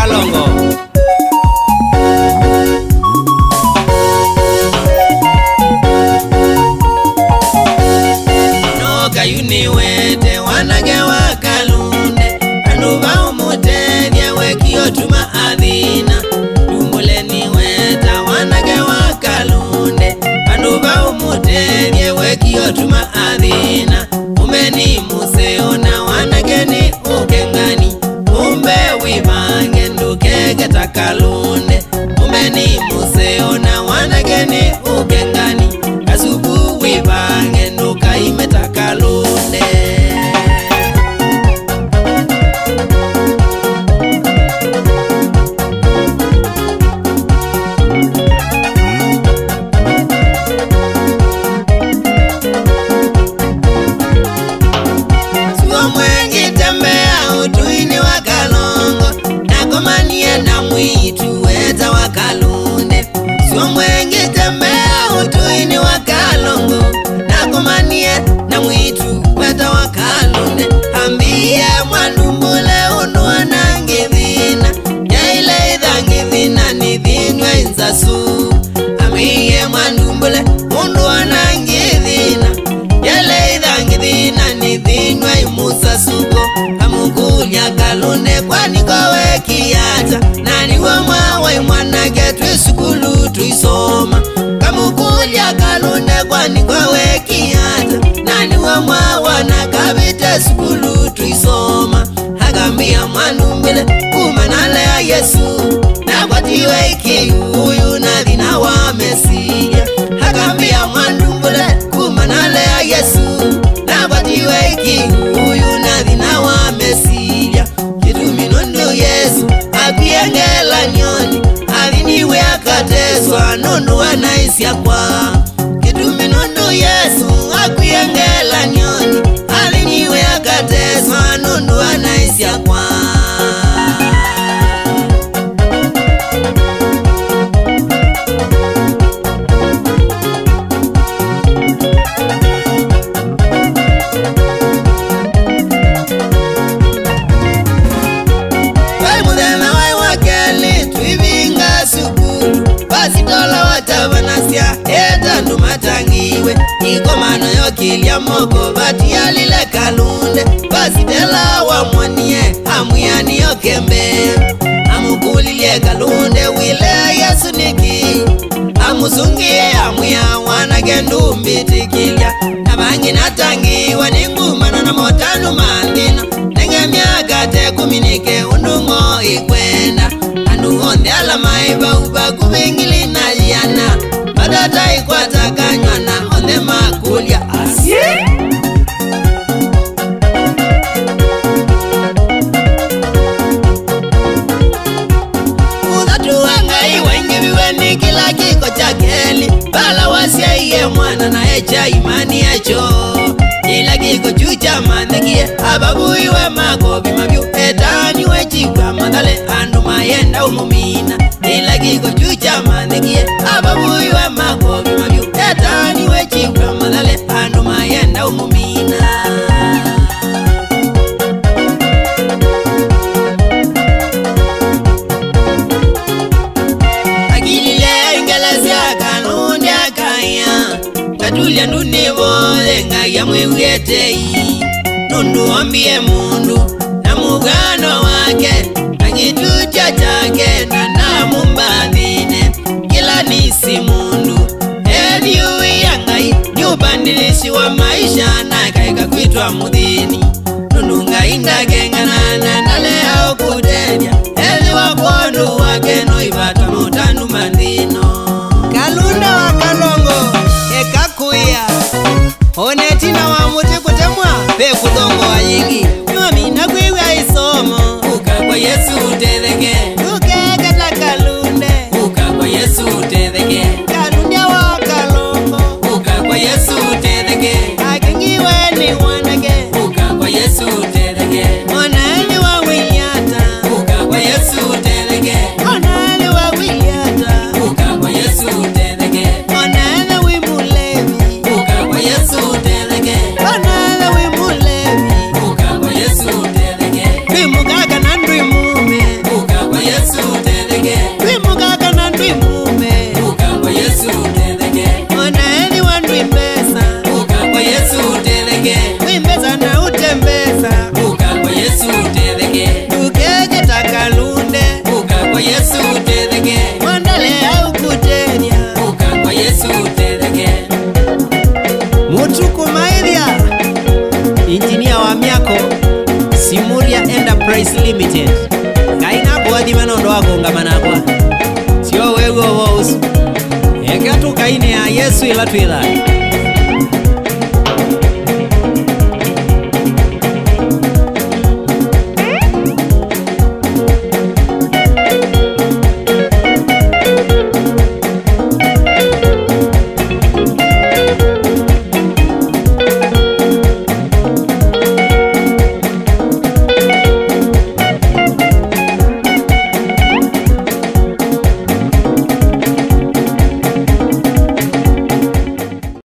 Kalongo. No kayuni wete wanage wa Kalunde anuba umute nyewe kiyotuma adhina dumuleni weta wanage wa Kalunde anuba umute nyewe kiyotuma adhina umeni museo na wanageni ukengani umbe wibange ndukegeta Kalunde umeni museo na wanageni ukengani kasubu wibange ndukaimeta Kalunde. Mwitu weta wa Kalunde sio mwengi tembea utuini wa Kalongo nakomanie na mwitu weta wa Kalunde ambie mwanumbule unuana ngivina yaile idhangivina ni vinwe inzasu ambie mwanumbule unuana ngivina yaile idhangivina ni vinwe imusasuko amukulia Kalunde kwani kowe kiata nani wa mwawe mwanage twisukulu tuisoma kamukulia Kalunde kwani kowe kiata nani wa mwawa na kabite sukulu tuisoma hagambia mwanumbile kumanale ya Yesu na kwa tiwe iki uyu na dhina wa Mesia hagambia mwanumbile kumanale ya Yesu na kwa tiwe iki uyu na dhina wa Mesia kituminondo Yesu akuyengela nyoni aliniwe akateswa nono wanaisya kwa kituminondo Yesu akuyengela nyoni aliniwe akateswa nono wanaisya kwa Basitola watavanasya eta ndumatangiwe ikomano yokilia moko bati alile Kalunde basitela wamwanie amuyani yokembe amukulilie Kalunde wile Yesu niki amusungie amuya wanagendu mbitikilia nabangi natangiwa ningumana na motanu mandina nenge miaka te kuminike undungo ikwenda onde ala maiba uba kubingili na liana badata ikwata kanywana onde makulia asye udatu wanga iwengi viweni kila kiko chakeli bala wasya iye mwana na echa imani echo kila kiko chucha mandikie ababu iwe makobi mabyu etani wechikwa madale andu mayenda umumina kila kiko chucha mandikie ababu iwe makobi mabyu etani wechikwa madale andu mayenda umumina akilile ingelesya Kalunde akaya katulia ndunivole ngaya mwiwetei nundu wambie mundu na mugano wake na kitucha chake na namumbadhine kila nisi mundu eliui yangai nyubandilishi wa maisha na kaika kuitwa mudhini nundu ngainda kenganana nalea ukutedia eli wakwonu wake noibata mutanu mandhino Kalunde wa Kalongo ekakuya onetina wa muti kutemwa pe kudongo wa yingi nyomi na kwewe aisomo ukakwa Yesu utedheke ukeketa Kalunde ukakwa Yesu utedheke Kalunde wa Kalongo ukakwa Yesu utedheke akingiwe ni wanage ukakwa Yesu utedheke mwanani wa wili utetheke wimbeza na utembeza uka kwa Yesu utetheke ukeke takalunde uka kwa Yesu utetheke mwandale au kuteria uka kwa Yesu utetheke Mutuku Mairia Engineer wa miako Simuria Enterprise Limited Kaina kwa dimano ndo wako ngamanakwa Sio wego wos Eka tu kaine ya Yesu ila tuidha